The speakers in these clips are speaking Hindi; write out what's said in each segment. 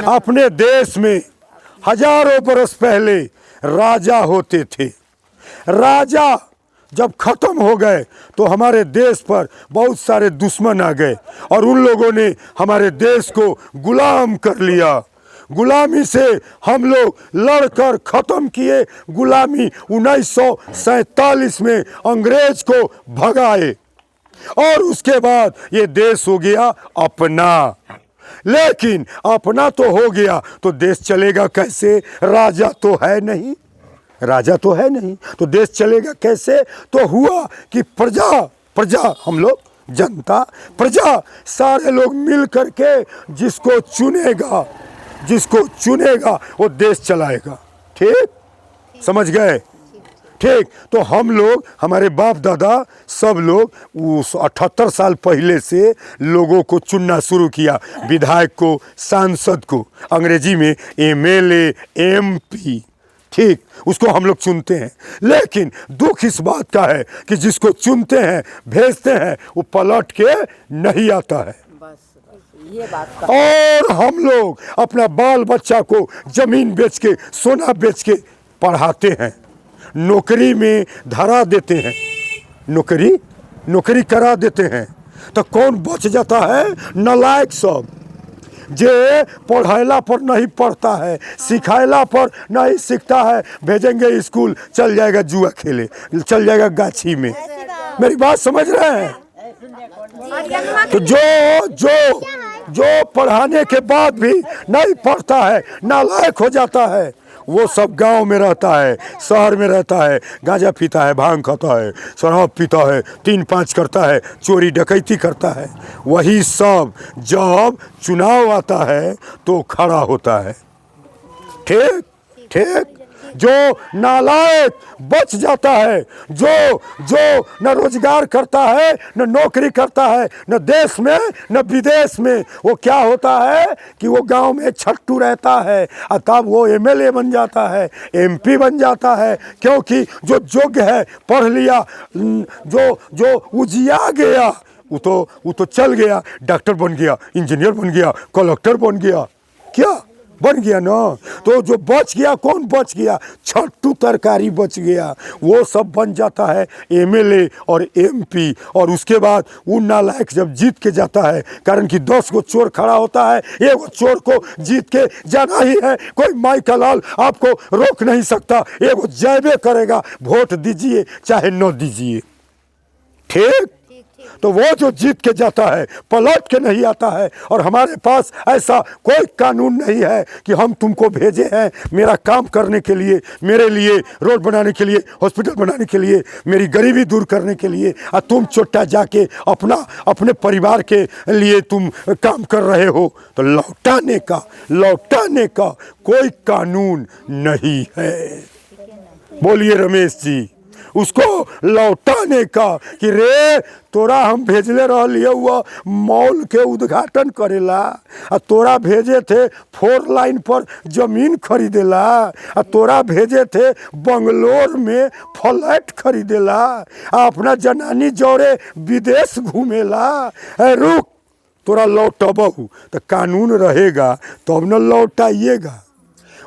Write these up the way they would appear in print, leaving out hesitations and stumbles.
अपने देश में हजारों बरस पहले राजा होते थे। राजा जब खत्म हो गए तो हमारे देश पर बहुत सारे दुश्मन आ गए और उन लोगों ने हमारे देश को गुलाम कर लिया। गुलामी से हम लोग लड़कर ख़त्म किए। गुलामी 1947 में अंग्रेज को भगाए और उसके बाद ये देश हो गया अपना। लेकिन अपना तो हो गया तो देश चलेगा कैसे? राजा तो है नहीं, राजा तो है नहीं, तो देश चलेगा कैसे? तो हुआ कि प्रजा हम लोग जनता, प्रजा सारे लोग मिल करके जिसको चुनेगा वो देश चलाएगा। ठीक, समझ गए? ठीक, तो हम लोग, हमारे बाप दादा सब लोग उस 78 साल पहले से लोगों को चुनना शुरू किया, विधायक को, सांसद को, अंग्रेजी में एमएलए, एमपी। ठीक, उसको हम लोग चुनते हैं। लेकिन दुख इस बात का है कि जिसको चुनते हैं, भेजते हैं, वो पलट के नहीं आता है। ये बात का। और हम लोग अपना बाल बच्चा को जमीन बेच के, सोना बेच के पढ़ाते हैं, नौकरी में धरा देते हैं, नौकरी करा देते हैं। तो कौन बच जाता है? नालायक सब, जे पढ़ाइला पर नहीं पढ़ता है, सिखाइला पर नहीं सीखता है, भेजेंगे स्कूल, चल जाएगा जुआ खेले, चल जाएगा गाछी में। मेरी बात समझ रहे हैं? तो जो पढ़ाने के बाद भी नहीं पढ़ता है, नालायक हो जाता है, वो सब गांव में रहता है, शहर में रहता है, गांजा पीता है, भांग खाता है, शराब पीता है, 3-5 करता है, चोरी डकैती करता है। वही सब जब चुनाव आता है तो खड़ा होता है। ठीक ठीक, जो नालायक बच जाता है, जो न रोजगार करता है, न नौकरी करता है, न देश में न विदेश में, वो क्या होता है कि वो गांव में छट्टू रहता है और तब वो एमएलए बन जाता है, एमपी बन जाता है। क्योंकि जो योग्य है, पढ़ लिया, जो उजिया गया, वो तो चल गया, डॉक्टर बन गया, इंजीनियर बन गया, कलेक्टर बन गया, क्या बन गया ना। तो जो बच गया, कौन बच गया? छट्टू तरकारी बच गया, वो सब बन जाता है एमएलए और एमपी। और उसके बाद वो नालायक जब जीत के जाता है, कारण कि 10 को चोर खड़ा होता है, एक चोर को जीत के जाना ही है, कोई माई का लाल आपको रोक नहीं सकता, एक जयबे करेगा, वोट दीजिए चाहे न दीजिए। ठीक, तो वो जो जीत के जाता है पलट के नहीं आता है। और हमारे पास ऐसा कोई कानून नहीं है कि हम तुमको भेजे हैं मेरा काम करने के लिए, मेरे लिए रोड बनाने के लिए, हॉस्पिटल बनाने के लिए, मेरी गरीबी दूर करने के लिए, और तुम चोट्टा जाके अपने परिवार के लिए तुम काम कर रहे हो। तो लौटाने का कोई कानून नहीं है। बोलिए रमेश जी, उसको लौटाने का कि रे तोरा हम भेजले रहलिए हुआ मॉल के उद्घाटन करेला, आ तोरा भेजे थे 4 लाइन पर जमीन खरीदेला, आ तोरा भेजे थे बंगलोर में फ्लैट खरीदेला, आ अपना जनानी जोड़े विदेश घूमेला। रुक, तोरा लौटबहू तो कानून रहेगा तब न लौटाइएगा।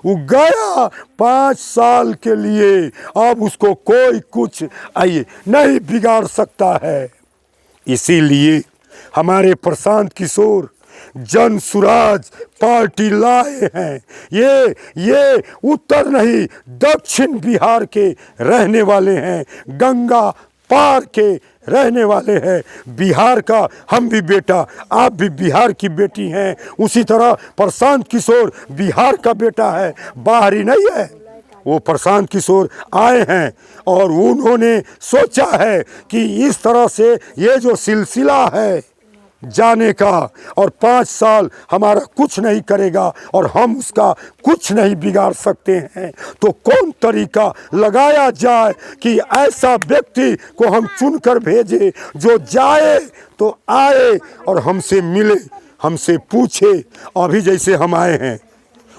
वो गया 5 साल के लिए, अब उसको कोई कुछ नहीं बिगाड़ सकता है। इसीलिए हमारे प्रशांत किशोर जन सुराज पार्टी लाए हैं। ये उत्तर नहीं, दक्षिण बिहार के रहने वाले हैं, गंगा पार के रहने वाले हैं। बिहार का हम भी बेटा, आप भी बिहार की बेटी हैं, उसी तरह प्रशांत किशोर बिहार का बेटा है, बाहरी नहीं है। वो प्रशांत किशोर आए हैं और उन्होंने सोचा है कि इस तरह से ये जो सिलसिला है जाने का, और 5 साल हमारा कुछ नहीं करेगा और हम उसका कुछ नहीं बिगाड़ सकते हैं, तो कौन तरीका लगाया जाए कि ऐसा व्यक्ति को हम चुनकर भेजे जो जाए तो आए और हमसे मिले, हमसे पूछे। अभी जैसे हम आए हैं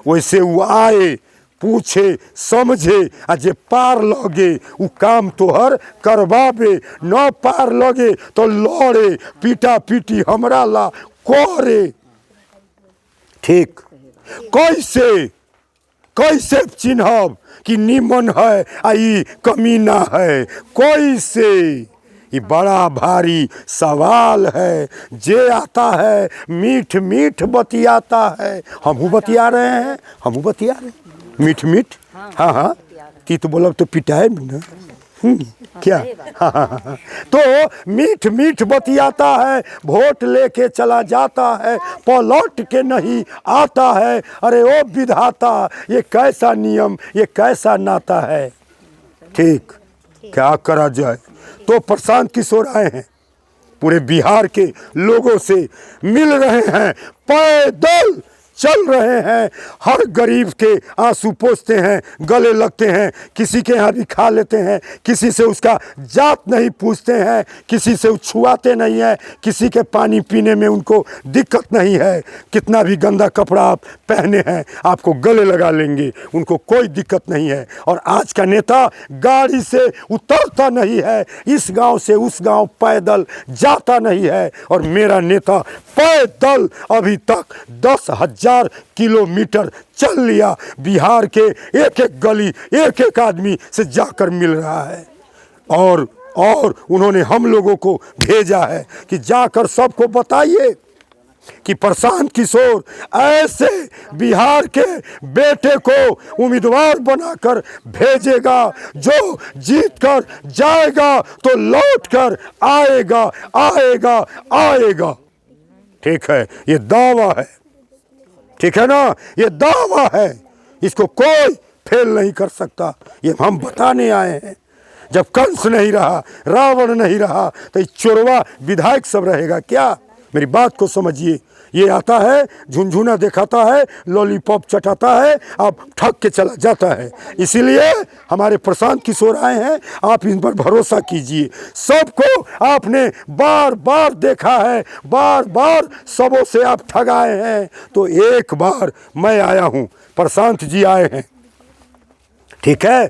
वैसे वो आए, पूछे, समझे, आ जे पार लगे वो काम तोहर करवाबे, न पार लगे तो लड़े, पीटा पीटी हमरा ला करे। ठीक, कैसे कैसे चिन्हब कि निमन है आ ई कमीना है? कैसे? ये बड़ा भारी सवाल है। जे आता है मीठ मीठ बतियाता है। हमहू बतिया रहे हैं, हमहू बतिया रहे हैं मीठ मीठ। हाँ हाँ, की तो बोलब तो पिटाए भी ना। क्या? हाँ हाँ हाँ। तो मीठ मीठ बतियाता है, वोट लेके चला जाता है, पलट के नहीं आता है। अरे ओ विधाता, ये कैसा नियम, ये कैसा नाता है? ठीक, क्या करा जाए? तो प्रशांत किशोर आए हैं, पूरे बिहार के लोगों से मिल रहे हैं, पैदल चल रहे हैं, हर गरीब के आंसू पोंछते हैं, गले लगते हैं, किसी के यहाँ भी खा लेते हैं, किसी से उसका जात नहीं पूछते हैं, किसी से छुआते नहीं हैं, किसी के पानी पीने में उनको दिक्कत नहीं है। कितना भी गंदा कपड़ा आप पहने हैं आपको गले लगा लेंगे, उनको कोई दिक्कत नहीं है। और आज का नेता गाड़ी से उतरता नहीं है, इस गांव से उस गांव पैदल जाता नहीं है। और मेरा नेता पैदल अभी तक 10,000 किलोमीटर चल लिया, बिहार के एक एक गली एक एक आदमी से जाकर मिल रहा है। और उन्होंने हम लोगों को भेजा है कि जाकर सबको बताइए कि प्रशांत किशोर ऐसे बिहार के बेटे को उम्मीदवार बनाकर भेजेगा जो जीत कर जाएगा तो लौट कर आएगा आएगा आएगा। ठीक है, ये दावा है, ठीक है ना? ये दावा है, इसको कोई फेल नहीं कर सकता। ये हम बताने आए हैं। जब कंस नहीं रहा, रावण नहीं रहा, तो ये चोरवा विधायक सब रहेगा क्या? मेरी बात को समझिए। ये आता है, झुनझुना दिखाता है, लॉलीपॉप चटाता है, अब ठग के चला जाता है। इसीलिए हमारे प्रशांत किशोर आए हैं, आप इन पर भरोसा कीजिए। सबको आपने बार बार देखा है, बार बार सबों से आप ठगाए हैं, तो एक बार मैं आया हूँ, प्रशांत जी आए हैं, ठीक है?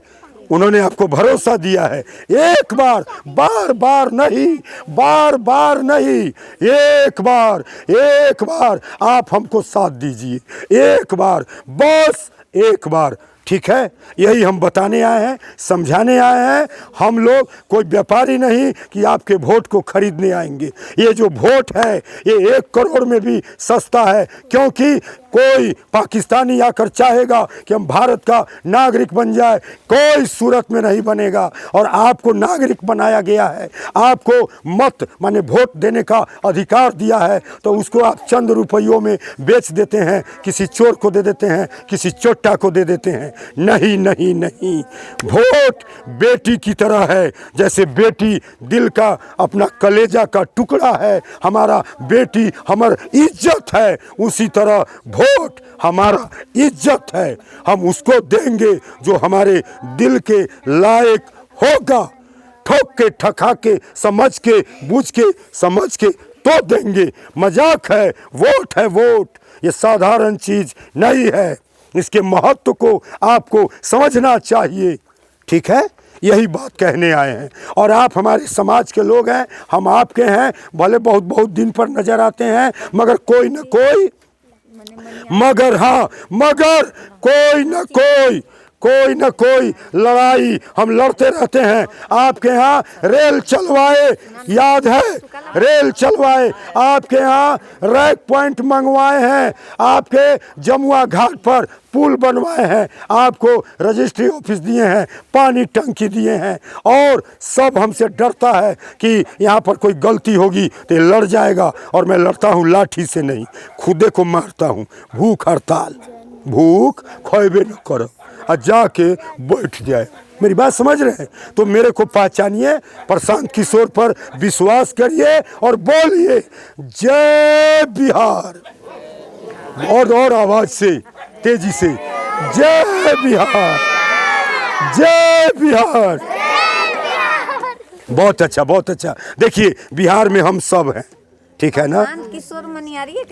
उन्होंने आपको भरोसा दिया है। एक बार, बार बार नहीं, बार बार नहीं, एक बार आप हमको साथ दीजिए, एक बार, बस एक बार, ठीक है? यही हम बताने आए हैं, समझाने आए हैं। हम लोग कोई व्यापारी नहीं कि आपके वोट को खरीदने आएंगे। ये जो वोट है ये 1 करोड़ में भी सस्ता है, क्योंकि कोई पाकिस्तानी आकर चाहेगा कि हम भारत का नागरिक बन जाए, कोई सूरत में नहीं बनेगा। और आपको नागरिक बनाया गया है, आपको मत माने वोट देने का अधिकार दिया है, तो उसको आप चंद रुपयों में बेच देते हैं, किसी चोर को दे देते हैं, किसी चोट्टा को दे देते हैं। नहीं नहीं नहीं, वोट बेटी की तरह है, जैसे बेटी दिल का अपना कलेजा का टुकड़ा है, हमारा बेटी हमार इज्जत है, उसी तरह वोट हमारा इज्जत है। हम उसको देंगे जो हमारे दिल के लायक होगा। ठोक के, ठका के, समझ के, बूझ के, समझ के तो देंगे। मजाक है, वोट है वोट, ये साधारण चीज नहीं है। इसके महत्व को आपको समझना चाहिए, ठीक है? यही बात कहने आए हैं। और आप हमारे समाज के लोग हैं, हम आपके हैं, भले बहुत बहुत दिन पर नजर आते हैं, मगर कोई न कोई, मगर हाँ, मगर कोई न कोई लड़ाई हम लड़ते रहते हैं। आपके यहाँ रेल चलवाए, याद है? रेल चलवाए, आपके यहाँ रैक पॉइंट मंगवाए हैं, आपके जमुआ घाट पर पुल बनवाए हैं, आपको रजिस्ट्री ऑफिस दिए हैं, पानी टंकी दिए हैं। और सब हमसे डरता है कि यहाँ पर कोई गलती होगी तो लड़ जाएगा। और मैं लड़ता हूँ लाठी से नहीं, खुदे को मारता हूँ। भूख हड़ताल, भूख खोएबे न करो और जाके बैठ जाए। मेरी बात समझ रहे हैं? तो मेरे को पहचानिए, प्रशांत किशोर पर विश्वास करिए और बोलिए जय बिहार। और आवाज से, तेजी से, जय बिहार, जय बिहार। बहुत अच्छा, बहुत अच्छा। देखिए बिहार में हम सब हैं, ठीक है ना? किशोर मनियारी है